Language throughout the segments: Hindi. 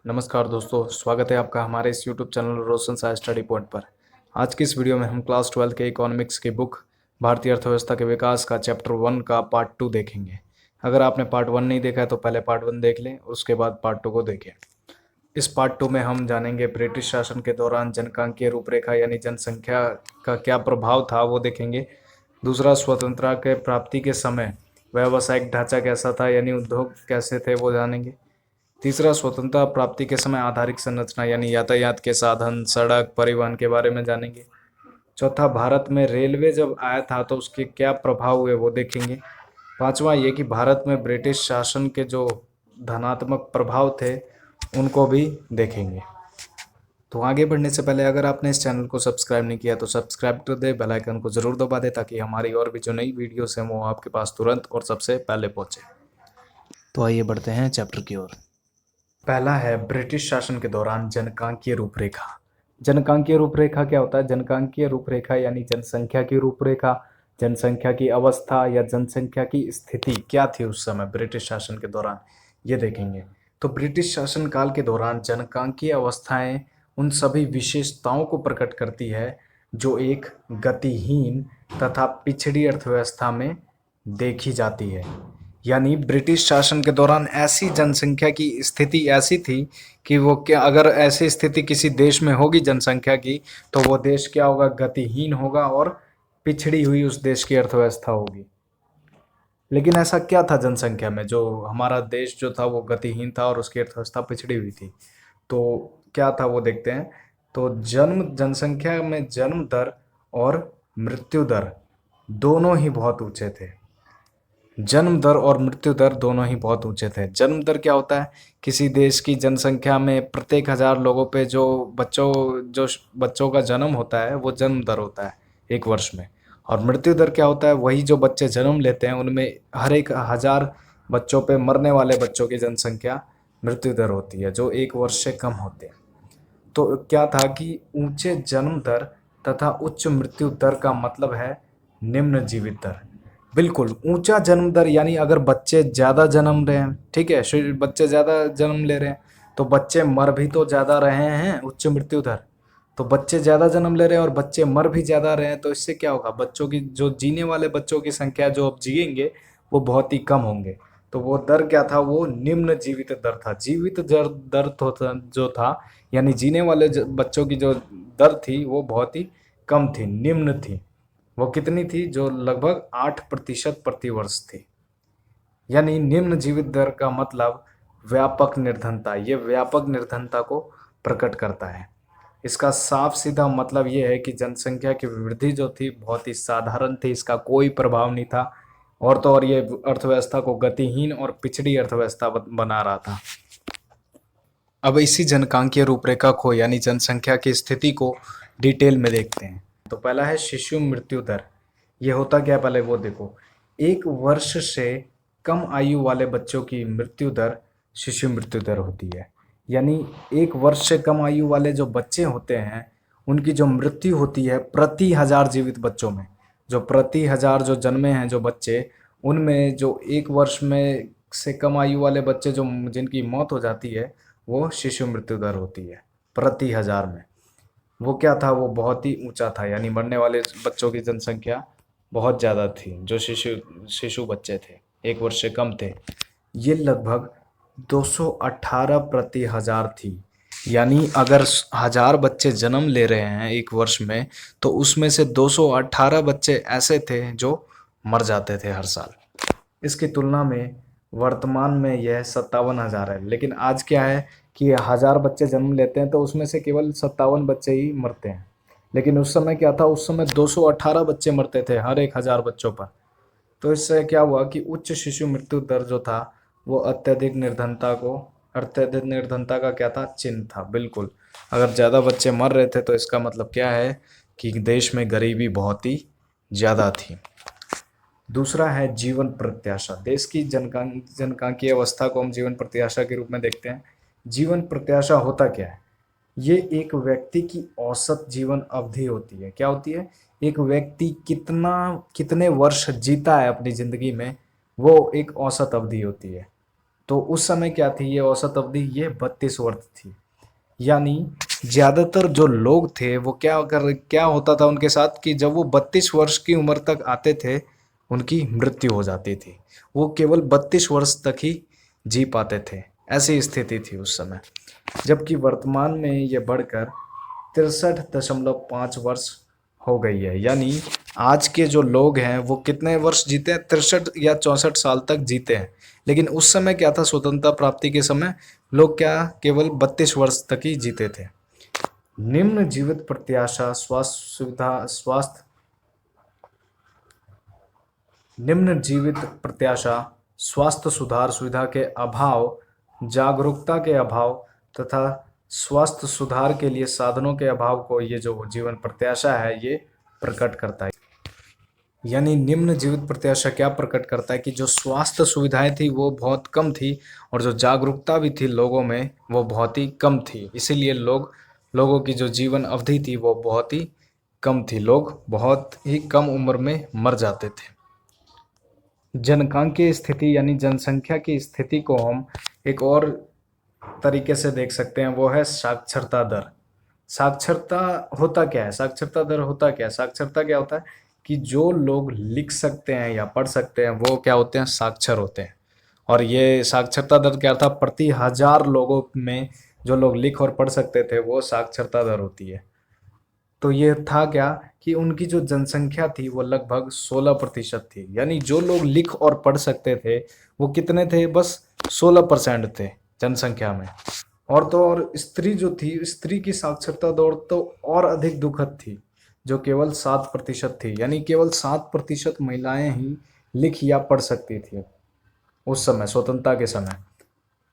नमस्कार दोस्तों, स्वागत है आपका हमारे इस यूट्यूब चैनल रोशन सा स्टडी पॉइंट पर। आज की इस वीडियो में हम क्लास 12 के इकोनॉमिक्स की बुक भारतीय अर्थव्यवस्था के विकास का चैप्टर 1 का पार्ट 2 देखेंगे। अगर आपने पार्ट 1 नहीं देखा है तो पहले पार्ट 1 देख लें, उसके बाद पार्ट 2 को देखें। इस पार्ट 2 में हम जानेंगे ब्रिटिश शासन के दौरान जनसांख्यिकीय रूपरेखा यानी जनसंख्या का क्या प्रभाव था वो देखेंगे। दूसरा, स्वतंत्रता के प्राप्ति के समय व्यावसायिक ढांचा कैसा था यानी उद्योग कैसे थे वो जानेंगे। तीसरा, स्वतंत्रता प्राप्ति के समय आधारिक संरचना यानी यातायात के साधन, सड़क, परिवहन के बारे में जानेंगे। चौथा, भारत में रेलवे जब आया था तो उसके क्या प्रभाव हुए वो देखेंगे। पांचवा ये कि भारत में ब्रिटिश शासन के जो धनात्मक प्रभाव थे उनको भी देखेंगे। तो आगे बढ़ने से पहले अगर आपने इस चैनल को सब्सक्राइब नहीं किया तो सब्सक्राइब कर दे, बेल आइकन को जरूर दबा दे ताकि हमारी और भी जो नई वीडियोस हैं वो आपके पास तुरंत और सबसे पहले पहुंचे। तो आइए बढ़ते हैं चैप्टर की ओर। पहला है ब्रिटिश शासन के दौरान जनसांख्यिकीय रूपरेखा। जनसांख्यिकीय रूपरेखा क्या होता है? जनसांख्यिकीय रूपरेखा यानी जनसंख्या की रूपरेखा, जनसंख्या की अवस्था या जनसंख्या की स्थिति क्या थी उस समय ब्रिटिश शासन के दौरान, ये देखेंगे। तो ब्रिटिश शासन काल के दौरान जनसांख्यिकीय अवस्थाएं उन सभी विशेषताओं को प्रकट करती है जो एक गतिहीन तथा पिछड़ी अर्थव्यवस्था में देखी जाती है। यानी ब्रिटिश शासन के दौरान ऐसी जनसंख्या की स्थिति ऐसी थी कि वो क्या, अगर ऐसी स्थिति किसी देश में होगी जनसंख्या की तो वो देश क्या होगा? गतिहीन होगा और पिछड़ी हुई उस देश की अर्थव्यवस्था होगी। लेकिन ऐसा क्या था जनसंख्या में जो हमारा देश जो था वो गतिहीन था और उसकी अर्थव्यवस्था पिछड़ी हुई थी? तो क्या था वो देखते हैं। तो जनसंख्या में जन्म दर और मृत्यु दर दोनों ही बहुत ऊंचे थे। जन्म दर और मृत्यु दर दोनों ही बहुत ऊंचे थे। जन्म दर क्या होता है? किसी देश की जनसंख्या में प्रत्येक 1000 लोगों पे जो बच्चों का जन्म होता है वो जन्म दर होता है एक वर्ष में। और मृत्यु दर क्या होता है? वही जो बच्चे जन्म लेते हैं उनमें हर एक 1000 बच्चों पे मरने वाले बच्चों की जनसंख्या मृत्यु दर होती है, जो एक वर्ष से कम होते हैं। तो क्या था कि ऊंचे जन्म दर तथा उच्च मृत्यु दर का मतलब है निम्न जीवित दर। बिल्कुल, ऊंचा जन्म दर यानी अगर बच्चे ज़्यादा जन्म रहे हैं, ठीक है, बच्चे ज़्यादा जन्म ले रहे हैं तो बच्चे मर भी तो ज़्यादा रहे हैं, उच्च मृत्यु दर। तो बच्चे ज़्यादा जन्म ले रहे हैं और बच्चे मर भी ज़्यादा रहे हैं, तो इससे क्या होगा? बच्चों की जो जीने वाले बच्चों की संख्या जो अब जिएंगे वो बहुत ही कम होंगे। तो वो दर क्या था? वो निम्न जीवित दर था। जीवित दर दर जो था यानी जीने वाले बच्चों की जो दर थी वो बहुत ही कम थी, निम्न थी। वो कितनी थी? जो लगभग 8% प्रति वर्ष थी। यानी निम्न जीवित दर का मतलब व्यापक निर्धनता। ये व्यापक निर्धनता को प्रकट करता है। इसका साफ सीधा मतलब ये है कि जनसंख्या की वृद्धि जो थी बहुत ही साधारण थी, इसका कोई प्रभाव नहीं था। और तो और ये अर्थव्यवस्था को गतिहीन और पिछड़ी अर्थव्यवस्था बना रहा था। अब इसी जनसांख्यिकीय रूपरेखा को यानी जनसंख्या की स्थिति को डिटेल में देखते हैं। तो पहला है शिशु मृत्यु दर। ये होता क्या है पहले वो देखो। एक वर्ष से कम आयु वाले बच्चों की मृत्यु दर शिशु मृत्यु दर होती है। यानी एक वर्ष से कम आयु वाले जो बच्चे होते हैं उनकी जो मृत्यु होती है प्रति 1000 जीवित बच्चों में, जो प्रति 1000 जो जन्मे हैं जो बच्चे, उनमें जो एक वर्ष में से कम आयु वाले बच्चे जो जिनकी मौत हो जाती है वो शिशु मृत्यु दर होती है प्रति 1000 में। वो क्या था? वो बहुत ही ऊंचा था, यानी मरने वाले बच्चों की जनसंख्या बहुत ज़्यादा थी जो शिशु शिशु बच्चे थे, एक वर्ष से कम थे। ये लगभग 218 प्रति 1000 थी। यानी अगर 1000 बच्चे जन्म ले रहे हैं एक वर्ष में तो उसमें से 218 बच्चे ऐसे थे जो मर जाते थे हर साल। इसकी तुलना में वर्तमान में यह 57,000 है। लेकिन आज क्या है कि 1000 बच्चे जन्म लेते हैं तो उसमें से केवल 57 बच्चे ही मरते हैं। लेकिन उस समय क्या था? उस समय 218 बच्चे मरते थे हर एक 1000 बच्चों पर। तो इससे क्या हुआ कि उच्च शिशु मृत्यु दर जो था वो अत्यधिक निर्धनता का क्या था? चिन्ह था। बिल्कुल, अगर ज़्यादा बच्चे मर रहे थे तो इसका मतलब क्या है कि देश में गरीबी बहुत ही ज़्यादा थी। दूसरा है जीवन प्रत्याशा। देश की जनसांख्यिकीय अवस्था को हम जीवन प्रत्याशा के रूप में देखते हैं। जीवन प्रत्याशा होता क्या है? ये एक व्यक्ति की औसत जीवन अवधि होती है। क्या होती है? एक व्यक्ति कितने वर्ष जीता है अपनी जिंदगी में, वो एक औसत अवधि होती है। तो उस समय क्या थी ये औसत अवधि, ये 32 वर्ष थी। यानी ज्यादातर जो लोग थे वो क्या होता था उनके साथ कि जब वो 32 वर्ष की उम्र तक आते थे उनकी मृत्यु हो जाती थी। वो केवल 32 वर्ष तक ही जी पाते थे, ऐसी स्थिति थी उस समय। जबकि वर्तमान में ये बढ़कर 63.5 वर्ष हो गई है। यानी आज के जो लोग हैं वो कितने वर्ष जीते हैं, 63 या 64 साल तक जीते हैं। लेकिन उस समय क्या था, स्वतंत्रता प्राप्ति के समय लोग क्या केवल 32 वर्ष तक ही जीते थे। निम्न जीवित प्रत्याशा निम्न जीवित प्रत्याशा, स्वास्थ्य सुधार सुविधा के अभाव, जागरूकता के अभाव तथा स्वास्थ्य सुधार के लिए साधनों के अभाव को ये जो जीवन प्रत्याशा है ये प्रकट करता है। यानी निम्न जीवित प्रत्याशा क्या प्रकट करता है कि जो स्वास्थ्य सुविधाएं थी वो बहुत कम थी और जो जागरूकता भी थी लोगों में वो बहुत ही कम थी। इसीलिए लोगों की जो जीवन अवधि थी वो बहुत ही कम थी, लोग बहुत ही कम उम्र में मर जाते थे। जनकांकीय स्थिति यानी जनसंख्या की स्थिति को हम एक और तरीके से देख सकते हैं, वो है साक्षरता दर। साक्षरता होता क्या है, साक्षरता दर होता क्या है? साक्षरता क्या होता है कि जो लोग लिख सकते हैं या पढ़ सकते हैं वो क्या होते हैं, साक्षर होते हैं। और ये साक्षरता दर क्या था, प्रति 1000 लोगों में जो लोग लिख और पढ़ सकते थे वो साक्षरता दर होती है। तो ये था क्या कि उनकी जो जनसंख्या थी वो लगभग 16% थी। यानी जो लोग लिख और पढ़ सकते थे वो कितने थे, बस 16% थे जनसंख्या में। और तो और स्त्री जो थी, स्त्री की साक्षरता दर तो और अधिक दुखद थी, जो केवल 7% थी। यानी केवल 7% महिलाएं ही लिख या पढ़ सकती थी उस समय, स्वतंत्रता के समय।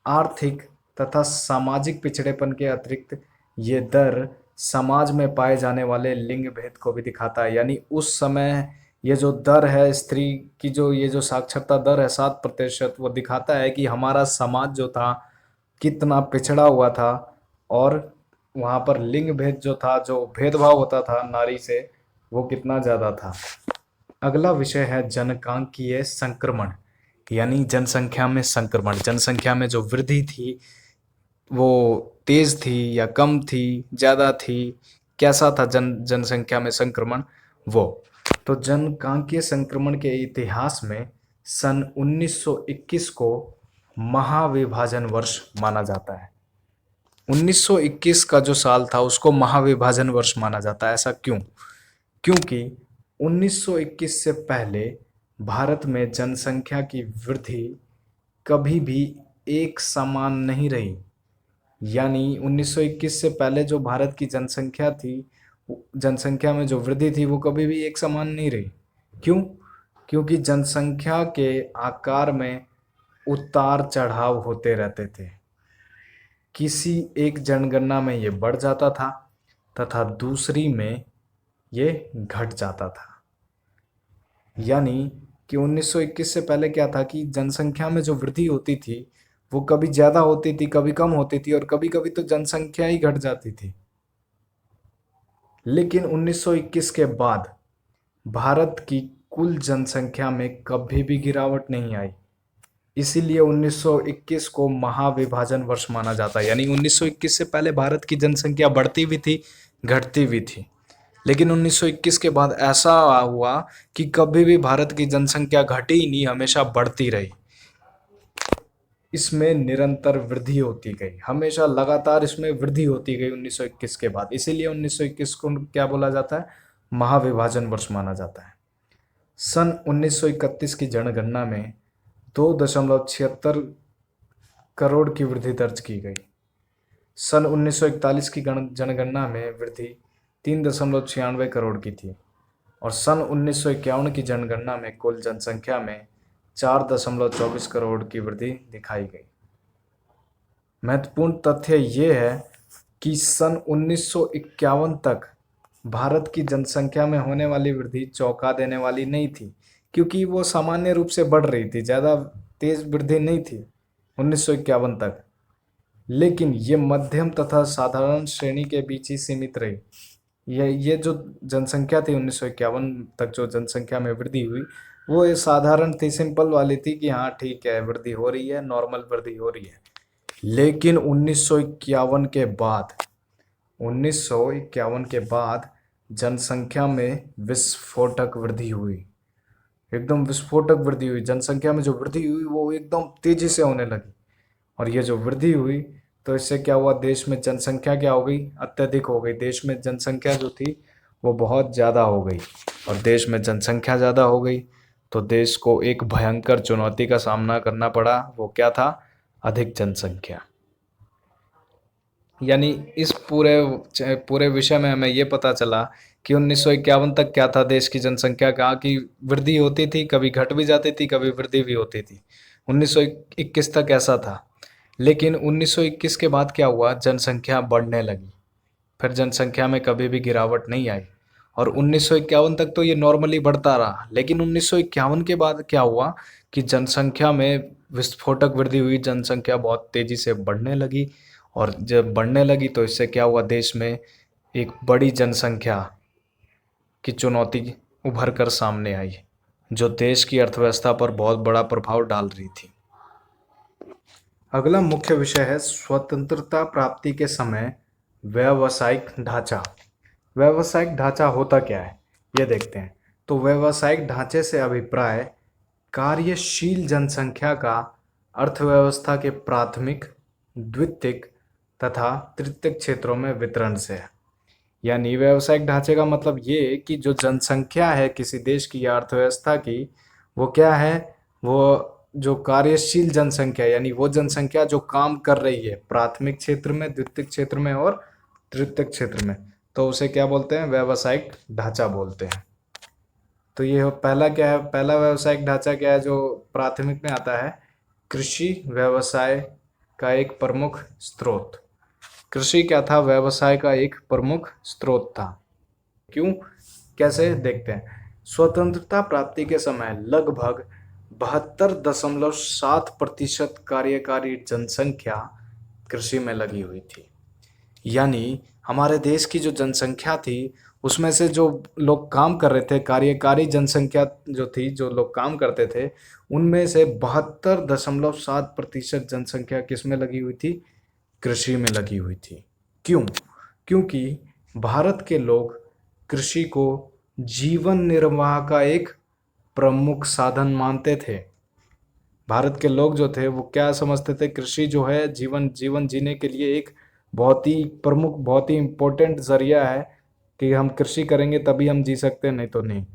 आर्थिक तथा सामाजिक पिछड़ेपन के अतिरिक्त ये दर समाज में पाए जाने वाले लिंग भेद को भी दिखाता है। यानी उस समय ये जो दर है स्त्री की, जो ये जो साक्षरता दर है 7%, वो दिखाता है कि हमारा समाज जो था कितना पिछड़ा हुआ था और वहाँ पर लिंग भेद जो था, जो भेदभाव होता था नारी से, वो कितना ज़्यादा था। अगला विषय है जनकांकीय संक्रमण, यानी जनसंख्या में संक्रमण। जनसंख्या में जो वृद्धि थी वो तेज थी या कम थी, ज़्यादा थी, कैसा था जनसंख्या में संक्रमण वो। तो जनकांकीय संक्रमण के इतिहास में सन 1921 को महाविभाजन वर्ष माना जाता है। 1921 का जो साल था उसको महाविभाजन वर्ष माना जाता है। ऐसा क्यों? क्योंकि 1921 से पहले भारत में जनसंख्या की वृद्धि कभी भी एक समान नहीं रही। यानी 1921 से पहले जो भारत की जनसंख्या थी, जनसंख्या में जो वृद्धि थी वो कभी भी एक समान नहीं रही। क्यों? क्योंकि जनसंख्या के आकार में उतार चढ़ाव होते रहते थे। किसी एक जनगणना में ये बढ़ जाता था तथा दूसरी में ये घट जाता था। यानी कि 1921 से पहले क्या था कि जनसंख्या में जो वृद्धि होती थी वो कभी ज़्यादा होती थी, कभी कम होती थी और कभी कभी तो जनसंख्या ही घट जाती थी। लेकिन 1921 के बाद भारत की कुल जनसंख्या में कभी भी गिरावट नहीं आई। इसीलिए 1921 को महाविभाजन वर्ष माना जाता है। यानी 1921 से पहले भारत की जनसंख्या बढ़ती भी थी, घटती भी थी। लेकिन 1921 के बाद ऐसा हुआ कि कभी भी भारत की जनसंख्या घटी ही नहीं, हमेशा बढ़ती रही। इसमें निरंतर वृद्धि होती गई, हमेशा लगातार इसमें वृद्धि होती गई 1921 के बाद। इसीलिए 1921 को क्या बोला जाता है, महाविभाजन वर्ष माना जाता है। सन 1931 की जनगणना में 2.76 करोड़ की वृद्धि दर्ज की गई। सन 1941 की जनगणना में वृद्धि 3.96 करोड़ की थी और सन 1951 की जनगणना में कुल जनसंख्या में 4.24 करोड़ की वृद्धि दिखाई गई। महत्वपूर्ण तथ्य ये है कि सन 1951 तक भारत की जनसंख्या में होने वाली वृद्धि चौंका देने वाली नहीं थी, क्योंकि वो सामान्य रूप से बढ़ रही थी, ज़्यादा तेज वृद्धि नहीं थी 1951 तक। लेकिन ये मध्यम तथा साधारण श्रेणी के बीच ही सीमित रही। ये जो जनसंख्या थी 1951 तक, जो जनसंख्या में वृद्धि हुई वो ये साधारण थी, सिंपल वाली थी कि हाँ ठीक है वृद्धि हो रही है, नॉर्मल वृद्धि हो रही है। लेकिन 1951 के बाद 1951 के बाद जनसंख्या में विस्फोटक वृद्धि हुई। एकदम विस्फोटक वृद्धि हुई जनसंख्या में। जो वृद्धि हुई वो एकदम तेजी से होने लगी। और ये जो वृद्धि हुई तो इससे क्या हुआ, देश में जनसंख्या क्या हो गई, अत्यधिक हो गई। देश में जनसंख्या जो थी वो बहुत ज़्यादा हो गई। और देश में जनसंख्या ज़्यादा हो गई तो देश को एक भयंकर चुनौती का सामना करना पड़ा। वो क्या था, अधिक जनसंख्या। यानी इस पूरे पूरे विषय में हमें ये पता चला कि 1951 तक क्या था, देश की जनसंख्या का की वृद्धि होती थी, कभी घट भी जाती थी, कभी वृद्धि भी होती थी। 1921 तक ऐसा था। लेकिन 1921 के बाद क्या हुआ, जनसंख्या बढ़ने लगी। फिर जनसंख्या में कभी भी गिरावट नहीं आई। और 1951 तक तो ये नॉर्मली बढ़ता रहा। लेकिन 1951 के बाद क्या हुआ कि जनसंख्या में विस्फोटक वृद्धि हुई, जनसंख्या बहुत तेजी से बढ़ने लगी। और जब बढ़ने लगी तो इससे क्या हुआ, देश में एक बड़ी जनसंख्या की चुनौती उभर कर सामने आई, जो देश की अर्थव्यवस्था पर बहुत बड़ा प्रभाव डाल रही थी। अगला मुख्य विषय है स्वतंत्रता प्राप्ति के समय व्यावसायिक ढांचा। व्यावसायिक ढांचा होता क्या है ये देखते हैं। तो व्यावसायिक ढांचे से अभिप्राय कार्यशील जनसंख्या का अर्थव्यवस्था के प्राथमिक, द्वितीयक तथा तृतीयक क्षेत्रों में वितरण से है। यानी व्यावसायिक ढांचे का मतलब ये कि जो जनसंख्या है किसी देश की या अर्थव्यवस्था की, वो क्या है, वो जो कार्यशील जनसंख्या यानी वो जनसंख्या जो काम कर रही है प्राथमिक क्षेत्र में, द्वितीयक क्षेत्र में और तृतीयक क्षेत्र में, तो उसे क्या बोलते हैं, व्यावसायिक ढांचा बोलते हैं। तो ये पहला क्या है, पहला व्यावसायिक ढांचा क्या है जो प्राथमिक में आता है, कृषि व्यवसाय का एक प्रमुख स्रोत। कृषि क्या था, व्यवसाय का एक प्रमुख स्रोत था। क्यों, कैसे देखते हैं। स्वतंत्रता प्राप्ति के समय लगभग 72.7% कार्यकारी जनसंख्या कृषि में लगी हुई थी। यानी हमारे देश की जो जनसंख्या थी उसमें से जो लोग काम कर रहे थे, कार्यकारी जनसंख्या जो थी, जो लोग काम करते थे, उनमें से 72.7% जनसंख्या किस में लगी हुई थी, कृषि में लगी हुई थी। क्यों, क्योंकि भारत के लोग कृषि को जीवन निर्वाह का एक प्रमुख साधन मानते थे। भारत के लोग जो थे वो क्या समझते थे, कृषि जो है जीवन जीने के लिए एक बहुत ही प्रमुख, बहुत ही इम्पोर्टेंट जरिया है कि हम कृषि करेंगे तभी हम जी सकते हैं, नहीं तो नहीं।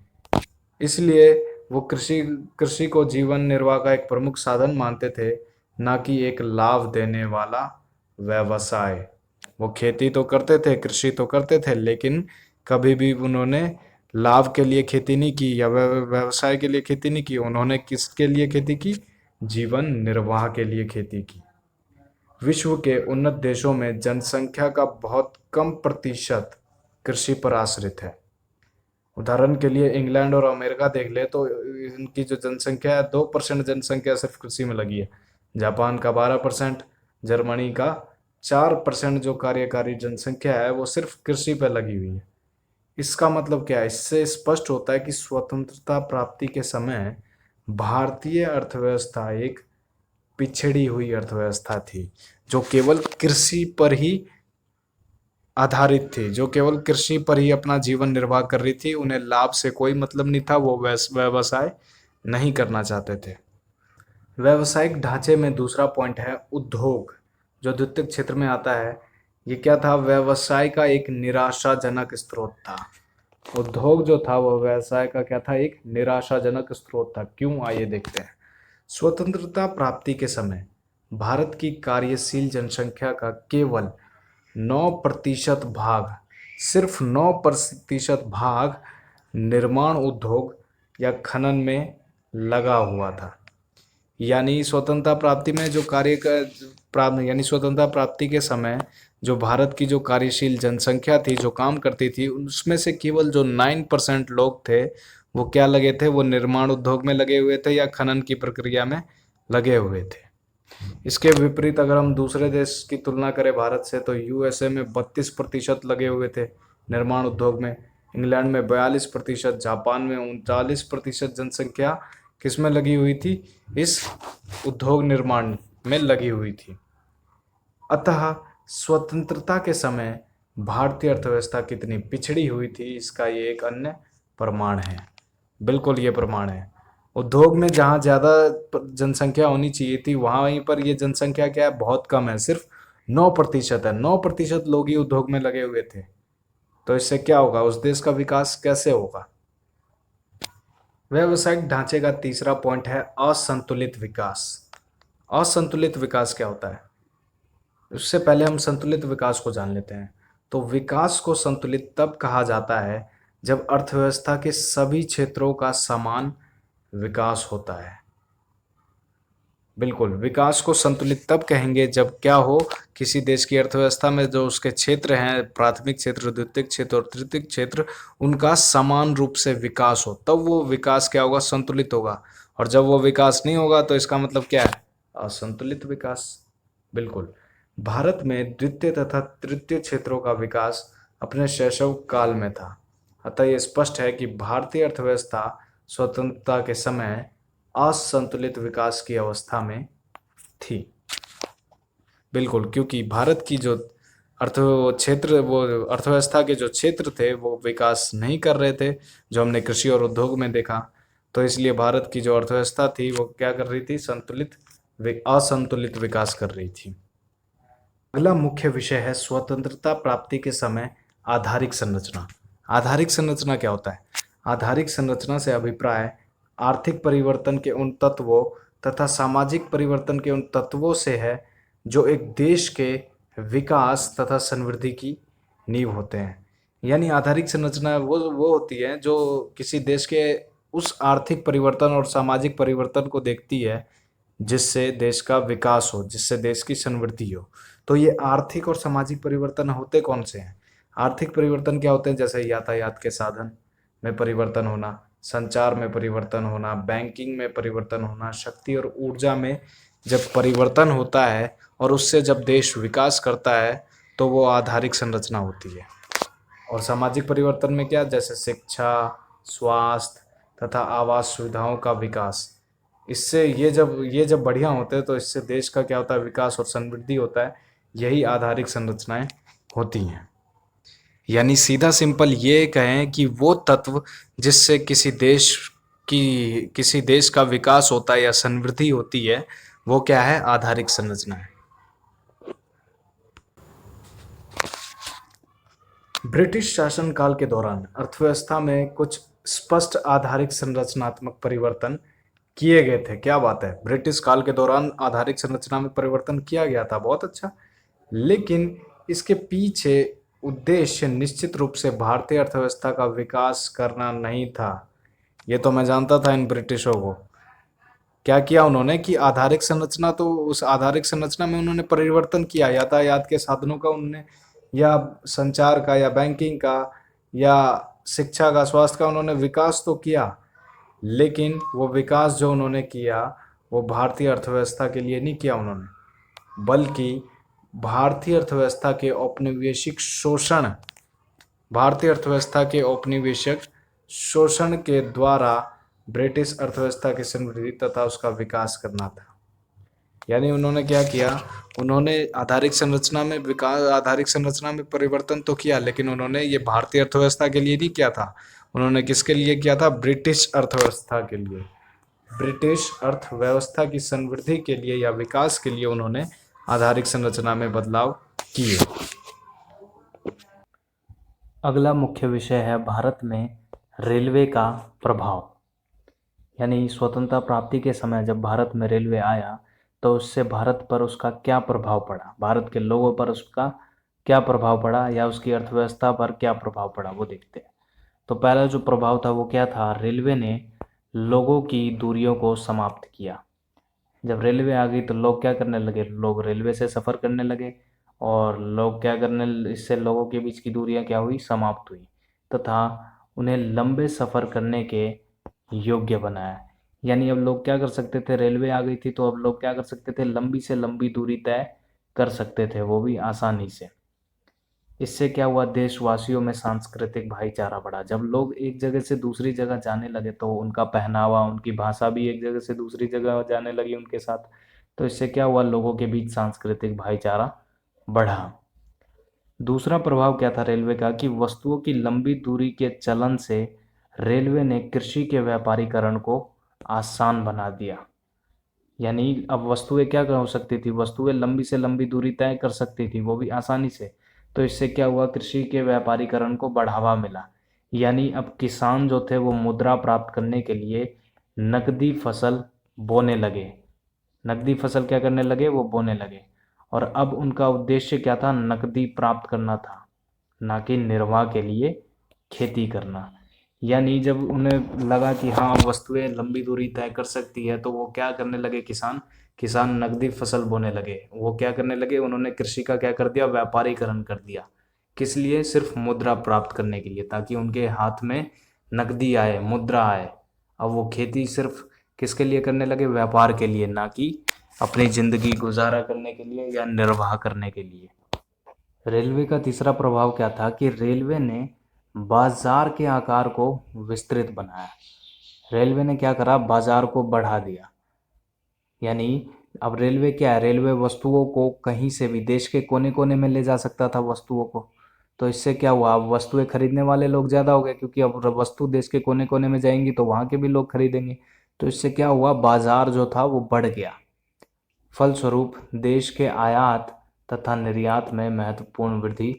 इसलिए वो कृषि कृषि को जीवन निर्वाह का एक प्रमुख साधन मानते थे, ना कि एक लाभ देने वाला व्यवसाय। वो खेती तो करते थे, कृषि तो करते थे, लेकिन कभी भी उन्होंने लाभ के लिए खेती नहीं की या व्यवसाय के लिए खेती नहीं की। उन्होंने किसके लिए खेती की, जीवन निर्वाह के लिए खेती की। विश्व के उन्नत देशों में जनसंख्या का बहुत कम प्रतिशत कृषि पर आश्रित है। उदाहरण के लिए इंग्लैंड और अमेरिका देख ले तो इनकी जो जनसंख्या है 2% जनसंख्या सिर्फ कृषि में लगी है। जापान का 12%, जर्मनी का 4% जो कार्यकारी जनसंख्या है वो सिर्फ कृषि पर लगी हुई है। इसका मतलब क्या है, इससे स्पष्ट होता है कि स्वतंत्रता प्राप्ति के समय भारतीय अर्थव्यवस्था एक पिछड़ी हुई अर्थव्यवस्था थी, जो केवल कृषि पर ही आधारित थी, जो केवल कृषि पर ही अपना जीवन निर्वाह कर रही थी। उन्हें लाभ से कोई मतलब नहीं था, वो व्यवसाय नहीं करना चाहते थे। व्यावसायिक ढांचे में दूसरा पॉइंट है उद्योग, जो द्वितीय क्षेत्र में आता है। ये क्या था, व्यवसाय का एक निराशाजनक स्रोत था। उद्योग जो था वो व्यवसाय का क्या था, एक निराशाजनक स्रोत था। क्यों, आइए देखते हैं। स्वतंत्रता प्राप्ति के समय भारत की कार्यशील जनसंख्या का केवल 9% भाग, सिर्फ 9% भाग निर्माण उद्योग या खनन में लगा हुआ था। यानी स्वतंत्रता प्राप्ति में जो कार्य प्राप्त यानी स्वतंत्रता प्राप्ति के समय जो भारत की जो कार्यशील जनसंख्या थी, जो काम करती थी, उसमें से केवल जो 9% लोग थे वो क्या लगे थे, वो निर्माण उद्योग में लगे हुए थे या खनन की प्रक्रिया में लगे हुए थे। इसके विपरीत अगर हम दूसरे देश की तुलना करें भारत से, तो यूएसए में 32% लगे हुए थे निर्माण उद्योग में, इंग्लैंड में 42%, जापान में 39% जनसंख्या किस में लगी हुई थी, इस उद्योग निर्माण में लगी हुई थी। अतः स्वतंत्रता के समय भारतीय अर्थव्यवस्था कितनी पिछड़ी हुई थी, इसका ये एक अन्य प्रमाण है। बिल्कुल ये प्रमाण है। उद्योग में जहाँ ज़्यादा जनसंख्या होनी चाहिए थी, वहीं पर ये जनसंख्या क्या है, बहुत कम है, सिर्फ 9% है। 9% लोग ही उद्योग में लगे हुए थे। तो इससे क्या होगा, उस देश का विकास कैसे होगा। व्यावसायिक ढांचे का तीसरा पॉइंट है असंतुलित विकास। असंतुलित विकास क्या होता है, उससे पहले हम संतुलित विकास को जान लेते हैं। तो विकास को संतुलित तब कहा जाता है जब अर्थव्यवस्था के सभी क्षेत्रों का समान विकास होता है। बिल्कुल, विकास को संतुलित तब कहेंगे जब क्या हो, किसी देश की अर्थव्यवस्था में जो उसके क्षेत्र हैं, प्राथमिक क्षेत्र, द्वितीयक क्षेत्र और तृतीयक क्षेत्र, उनका समान रूप से विकास हो, तब वो विकास क्या होगा, संतुलित होगा। और जब वो विकास नहीं होगा तो इसका मतलब क्या है, असंतुलित विकास। बिल्कुल, भारत में द्वितीय तथा तृतीय क्षेत्रों का विकास अपने शैशव काल में था। अतः यह स्पष्ट है कि भारतीय अर्थव्यवस्था स्वतंत्रता के समय असंतुलित विकास की अवस्था में थी। बिल्कुल, क्योंकि भारत की जो वो अर्थव्यवस्था के जो क्षेत्र थे वो विकास नहीं कर रहे थे, जो हमने कृषि और उद्योग में देखा। तो इसलिए भारत की जो अर्थव्यवस्था थी वो क्या कर रही थी, असंतुलित विकास कर रही थी। अगला मुख्य विषय है स्वतंत्रता प्राप्ति के समय आधारिक संरचना। आधारिक संरचना क्या होता है, आधारिक संरचना से अभिप्राय आर्थिक परिवर्तन के उन तत्वों तथा सामाजिक परिवर्तन के उन तत्वों से है जो एक देश के विकास तथा समृद्धि की नींव होते हैं। यानी आधारिक संरचना वो होती है जो किसी देश के उस आर्थिक परिवर्तन और सामाजिक परिवर्तन को देखती है जिससे देश का विकास हो, जिससे देश की समृद्धि हो। तो ये आर्थिक और सामाजिक परिवर्तन होते कौन से हैं, आर्थिक परिवर्तन क्या होते हैं, जैसे यातायात के साधन में परिवर्तन होना, संचार में परिवर्तन होना, बैंकिंग में परिवर्तन होना, शक्ति और ऊर्जा में जब परिवर्तन होता है और उससे जब देश विकास करता है तो वो आधारिक संरचना होती है। और सामाजिक परिवर्तन में क्या, जैसे शिक्षा, स्वास्थ्य तथा आवास सुविधाओं का विकास, इससे ये जब बढ़िया होते हैं तो इससे देश का क्या होता है, विकास और समृद्धि होता है। यही आधारिक संरचनाएं होती हैं। यानी सीधा सिंपल ये कहें कि वो तत्व जिससे किसी देश का विकास होता है या समृद्धि होती है, वो क्या है, आधारिक संरचना है। ब्रिटिश शासनकाल के दौरान अर्थव्यवस्था में कुछ स्पष्ट आधारिक संरचनात्मक परिवर्तन किए गए थे। क्या बात है, ब्रिटिश काल के दौरान आधारिक संरचना में परिवर्तन किया गया था, बहुत अच्छा। लेकिन इसके पीछे उद्देश्य निश्चित रूप से भारतीय अर्थव्यवस्था का विकास करना नहीं था। ये तो मैं जानता था इन ब्रिटिशों को। क्या किया उन्होंने कि आधारिक संरचना, तो उस आधारिक संरचना में उन्होंने परिवर्तन किया, यातायात के साधनों का उन्होंने, या संचार का, या बैंकिंग का, या शिक्षा का, स्वास्थ्य का उन्होंने विकास तो किया। लेकिन वो विकास जो उन्होंने किया वो भारतीय अर्थव्यवस्था के लिए नहीं किया उन्होंने, बल्कि भारतीय अर्थव्यवस्था के औपनिवेशिक शोषण भारतीय अर्थव्यवस्था के औपनिवेशिक शोषण के द्वारा ब्रिटिश अर्थव्यवस्था की समृद्धि तथा उसका विकास करना था। यानी उन्होंने क्या किया, उन्होंने आधारिक संरचना में परिवर्तन तो किया, लेकिन उन्होंने ये भारतीय अर्थव्यवस्था के लिए नहीं किया था। उन्होंने किसके लिए किया था, ब्रिटिश अर्थव्यवस्था के लिए। ब्रिटिश अर्थव्यवस्था की समृद्धि के लिए या विकास के लिए उन्होंने आधारिक संरचना में बदलाव किए। अगला मुख्य विषय है भारत में रेलवे का प्रभाव। यानी स्वतंत्रता प्राप्ति के समय जब भारत में रेलवे आया तो उससे भारत पर उसका क्या प्रभाव पड़ा, भारत के लोगों पर उसका क्या प्रभाव पड़ा या उसकी अर्थव्यवस्था पर क्या प्रभाव पड़ा, वो देखते हैं। तो पहला जो प्रभाव था वो क्या था, रेलवे ने लोगों की दूरियों को समाप्त किया। जब रेलवे आ गई तो लोग क्या करने लगे, लोग रेलवे से सफ़र करने लगे और लोग क्या करने, इससे लोगों के बीच की दूरियां क्या हुई, समाप्त हुई तथा उन्हें लंबे सफ़र करने के योग्य बनाया। यानी अब लोग क्या कर सकते थे, रेलवे आ गई थी तो अब लोग क्या कर सकते थे, लंबी से लंबी दूरी तय कर सकते थे, वो भी आसानी से। इससे क्या हुआ, देशवासियों में सांस्कृतिक भाईचारा बढ़ा। जब लोग एक जगह से दूसरी जगह जाने लगे तो उनका पहनावा, उनकी भाषा भी एक जगह से दूसरी जगह जाने लगी उनके साथ। तो इससे क्या हुआ, लोगों के बीच सांस्कृतिक भाईचारा बढ़ा। दूसरा प्रभाव क्या था रेलवे का, कि वस्तुओं की लंबी दूरी के चलन से रेलवे ने कृषि के व्यापारीकरण को आसान बना दिया। यानी अब वस्तुएं क्या हो सकती थी, वस्तुएं लंबी से लंबी दूरी तय कर सकती थी, वो भी आसानी से। तो इससे क्या हुआ, कृषि के व्यापारीकरण को बढ़ावा मिला। यानी अब किसान जो थे वो मुद्रा प्राप्त करने के लिए नकदी फसल बोने लगे। नकदी फसल क्या करने लगे, वो बोने लगे। और अब उनका उद्देश्य क्या था, नकदी प्राप्त करना था, ना कि निर्वाह के लिए खेती करना। यानी जब उन्हें लगा कि हाँ वस्तुएं लंबी दूरी तय कर सकती है, तो वो क्या करने लगे, किसान किसान नकदी फसल बोने लगे। वो क्या करने लगे, उन्होंने कृषि का क्या कर दिया, व्यापारीकरण कर दिया। किस लिए, सिर्फ मुद्रा प्राप्त करने के लिए, ताकि उनके हाथ में नकदी आए, मुद्रा आए। अब वो खेती सिर्फ किसके लिए करने लगे, व्यापार के लिए, ना कि अपनी ज़िंदगी गुजारा करने के लिए या निर्वाह करने के लिए। रेलवे का तीसरा प्रभाव क्या था, कि रेलवे ने बाजार के आकार को विस्तृत बनाया। रेलवे ने क्या करा, बाजार को बढ़ा दिया। यानी अब रेलवे क्या है, रेलवे वस्तुओं को कहीं से भी देश के कोने कोने में ले जा सकता था वस्तुओं को। तो इससे क्या हुआ, अब वस्तुएं खरीदने वाले लोग ज़्यादा हो गए, क्योंकि अब वस्तु देश के कोने कोने में जाएंगी तो वहाँ के भी लोग खरीदेंगे। तो इससे क्या हुआ, बाजार जो था वो बढ़ गया। फलस्वरूप देश के आयात तथा निर्यात में महत्वपूर्ण वृद्धि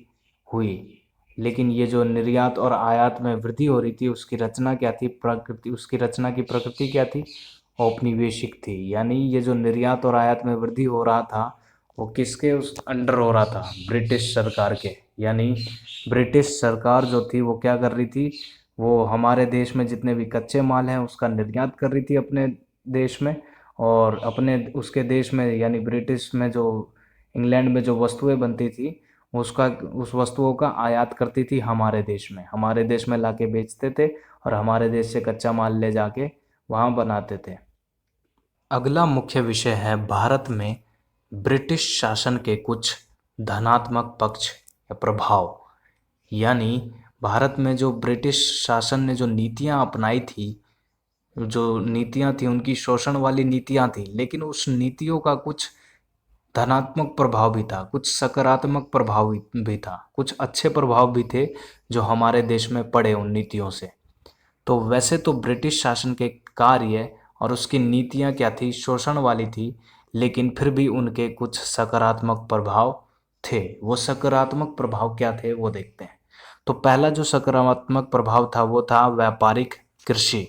हुई। लेकिन ये जो निर्यात और आयात में वृद्धि हो रही थी, उसकी रचना क्या थी, प्रकृति, उसकी रचना की प्रकृति क्या थी, औपनिवेशिक थी। यानी ये जो निर्यात और आयात में वृद्धि हो रहा था, वो किसके उस अंडर हो रहा था, ब्रिटिश सरकार के। यानी ब्रिटिश सरकार जो थी वो क्या कर रही थी, वो हमारे देश में जितने भी कच्चे माल हैं उसका निर्यात कर रही थी अपने देश में, और अपने उसके देश में यानी ब्रिटिश में जो इंग्लैंड में जो वस्तुएं बनती थी उसका, उस वस्तुओं का आयात करती थी हमारे देश में लाके बेचते थे, और हमारे देश से कच्चा माल ले जाके वहाँ बनाते थे। अगला मुख्य विषय है भारत में ब्रिटिश शासन के कुछ धनात्मक पक्ष या प्रभाव। यानी भारत में जो ब्रिटिश शासन ने जो नीतियाँ अपनाई थी, जो नीतियाँ थी उनकी शोषण वाली नीतियाँ थी, लेकिन उस नीतियों का कुछ धनात्मक प्रभाव भी था, कुछ सकारात्मक प्रभाव भी था, कुछ अच्छे प्रभाव भी थे जो हमारे देश में पड़े उन नीतियों से। तो वैसे तो ब्रिटिश शासन के कार्य और उसकी नीतियाँ क्या थी, शोषण वाली थी, लेकिन फिर भी उनके कुछ सकारात्मक प्रभाव थे। वो सकारात्मक प्रभाव क्या थे वो देखते हैं। तो पहला जो सकारात्मक प्रभाव था वो था व्यापारिक कृषि।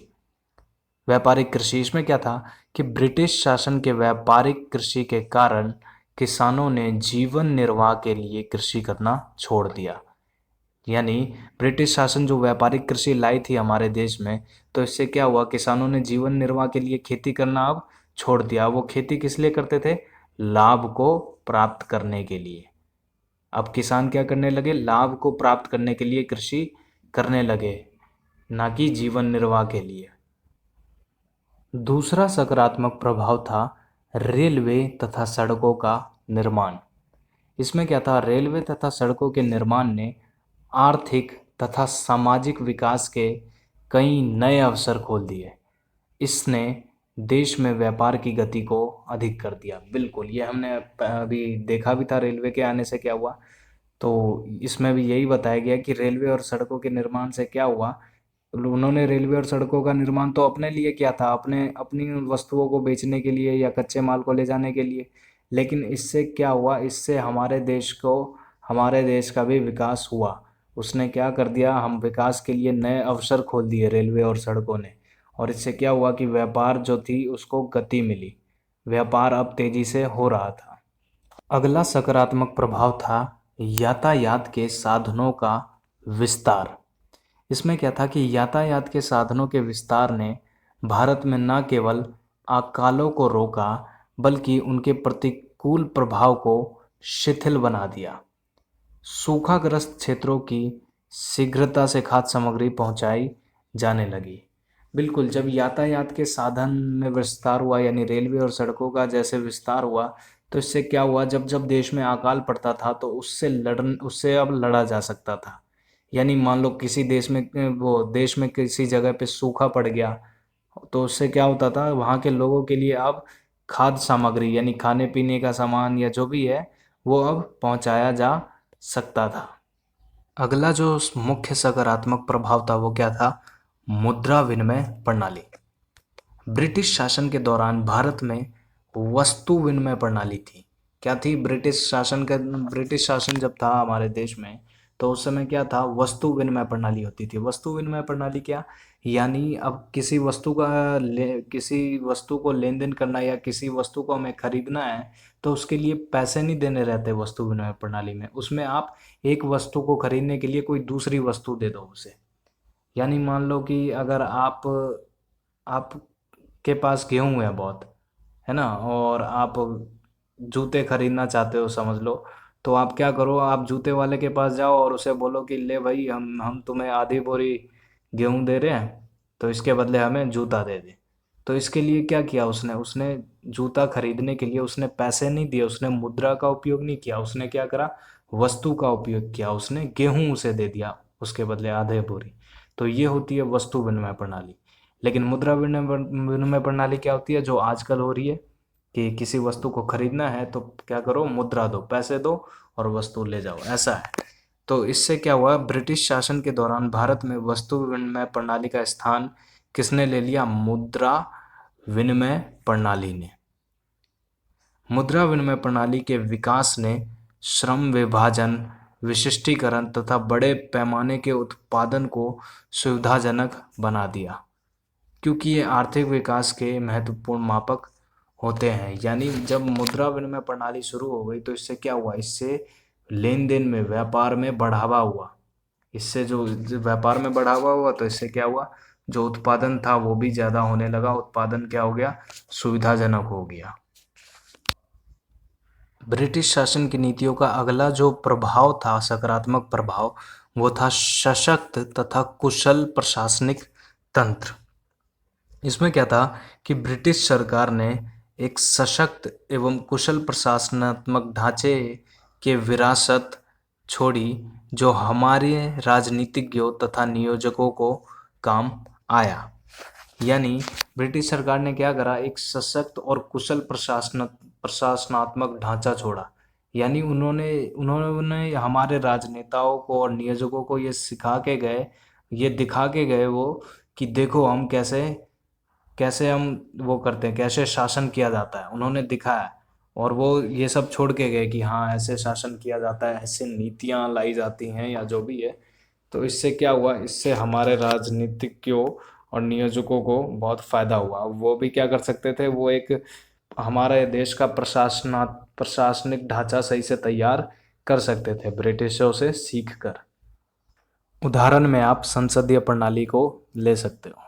व्यापारिक कृषि, इसमें क्या था कि ब्रिटिश शासन के व्यापारिक कृषि के कारण किसानों ने जीवन निर्वाह के लिए कृषि करना छोड़ दिया। यानी ब्रिटिश शासन जो व्यापारिक कृषि लाई थी हमारे देश में, तो इससे क्या हुआ, किसानों ने जीवन निर्वाह के लिए खेती करना अब छोड़ दिया। वो खेती किस लिए करते थे, लाभ को प्राप्त करने के लिए। अब किसान क्या करने लगे, लाभ को प्राप्त करने के लिए कृषि करने लगे, ना कि जीवन निर्वाह के लिए। दूसरा सकारात्मक प्रभाव था रेलवे तथा सड़कों का निर्माण। इसमें क्या था, रेलवे तथा सड़कों के निर्माण ने आर्थिक तथा सामाजिक विकास के कई नए अवसर खोल दिए। इसने देश में व्यापार की गति को अधिक कर दिया। बिल्कुल, ये हमने अभी देखा भी था, रेलवे के आने से क्या हुआ। तो इसमें भी यही बताया गया कि रेलवे और सड़कों के निर्माण से क्या हुआ, उन्होंने रेलवे और सड़कों का निर्माण तो अपने लिए किया था, अपने अपनी वस्तुओं को बेचने के लिए या कच्चे माल को ले जाने के लिए। लेकिन इससे क्या हुआ, इससे हमारे देश का भी विकास हुआ। उसने क्या कर दिया, हम विकास के लिए नए अवसर खोल दिए रेलवे और सड़कों ने। और इससे क्या हुआ कि व्यापार जो थी उसको गति मिली, व्यापार अब तेजी से हो रहा था। अगला सकारात्मक प्रभाव था यातायात के साधनों का विस्तार। इसमें क्या था कि यातायात के साधनों के विस्तार ने भारत में न केवल अकालों को रोका, बल्कि उनके प्रतिकूल प्रभाव को शिथिल बना दिया। सूखाग्रस्त क्षेत्रों की शीघ्रता से खाद्य सामग्री पहुंचाई जाने लगी। बिल्कुल, जब यातायात के साधन में विस्तार हुआ, यानी रेलवे और सड़कों का जैसे विस्तार हुआ, तो इससे क्या हुआ, जब जब देश में अकाल पड़ता था तो उससे अब लड़ा जा सकता था। यानी मान लो किसी देश में वो देश में किसी जगह पे सूखा पड़ गया, तो उससे क्या होता था, वहाँ के लोगों के लिए अब खाद्य सामग्री यानी खाने पीने का सामान या जो भी है वो अब पहुँचाया जा सकता था। अगला जो मुख्य सकारात्मक प्रभाव था वो क्या था, मुद्रा विनिमय प्रणाली। ब्रिटिश शासन के दौरान भारत में वस्तु विनिमय प्रणाली थी। क्या थी, ब्रिटिश शासन जब था हमारे देश में, तो उस समय क्या था, वस्तु विनिमय प्रणाली होती थी। वस्तु विनिमय प्रणाली क्या, यानी अब किसी वस्तु को लेन देन करना या किसी वस्तु को हमें खरीदना है, तो उसके लिए पैसे नहीं देने रहते वस्तु विनिमय प्रणाली में। उसमें आप एक वस्तु को खरीदने के लिए कोई दूसरी वस्तु दे दो उसे। यानी मान लो कि अगर आप के पास गेहूं है बहुत, है ना, और आप जूते खरीदना चाहते हो समझ लो, तो आप क्या करो, आप जूते वाले के पास जाओ और उसे बोलो कि ले भाई, हम तुम्हें आधी बोरी गेहूं दे रहे हैं, तो इसके बदले हमें जूता दे दे। तो इसके लिए क्या किया उसने उसने जूता खरीदने के लिए उसने पैसे नहीं दिए, उसने मुद्रा का उपयोग नहीं किया, उसने क्या करा, वस्तु का उपयोग किया, उसने गेहूं उसे दे दिया उसके बदले आधे बोरी। तो ये होती है वस्तु विनिमय प्रणाली। लेकिन मुद्रा विनिमय प्रणाली क्या होती है, जो आजकल हो रही है, कि किसी वस्तु को खरीदना है तो क्या करो, मुद्रा दो, पैसे दो और वस्तु ले जाओ, ऐसा है। तो इससे क्या हुआ, ब्रिटिश शासन के दौरान भारत में वस्तु विनिमय प्रणाली का स्थान किसने ले लिया, मुद्रा विनिमय प्रणाली ने। मुद्रा विनिमय प्रणाली के विकास ने श्रम विभाजन, विशिष्टीकरण तथा बड़े पैमाने के उत्पादन को सुविधाजनक बना दिया, क्योंकि ये आर्थिक विकास के महत्वपूर्ण मापक होते हैं। यानी जब मुद्रा विनिमय प्रणाली शुरू हो गई तो इससे क्या हुआ, इससे लेन देन में, व्यापार में बढ़ावा हुआ। इससे जो व्यापार में बढ़ावा हुआ तो इससे क्या हुआ, जो उत्पादन था वो भी ज़्यादा होने लगा, उत्पादन क्या हो गया, सुविधाजनक हो गया। ब्रिटिश शासन की नीतियों का अगला जो प्रभाव था, सकारात्मक प्रभाव, वो था सशक्त तथा कुशल प्रशासनिक तंत्र। इसमें क्या था कि ब्रिटिश सरकार ने एक सशक्त एवं कुशल प्रशासनात्मक ढांचे के विरासत छोड़ी, जो हमारे राजनीतिज्ञों तथा नियोजकों को काम आया। यानी ब्रिटिश सरकार ने क्या करा, एक सशक्त और कुशल प्रशासनात्मक ढांचा छोड़ा। यानी उन्होंने उन्होंने हमारे राजनेताओं को और नियोजकों को ये सिखा के गए, ये दिखा के गए वो, कि देखो हम कैसे कैसे हम वो करते हैं, कैसे शासन किया जाता है, उन्होंने दिखाया। और वो ये सब छोड़ के गए कि हाँ ऐसे शासन किया जाता है, ऐसे नीतियाँ लाई जाती हैं या जो भी है। तो इससे क्या हुआ, इससे हमारे राजनीतिज्ञों और नियोजकों को बहुत फायदा हुआ। वो भी क्या कर सकते थे, वो एक हमारे देश का प्रशासनिक ढांचा सही से तैयार कर सकते थे ब्रिटिशों से सीख कर। उदाहरण में आप संसदीय प्रणाली को ले सकते हो।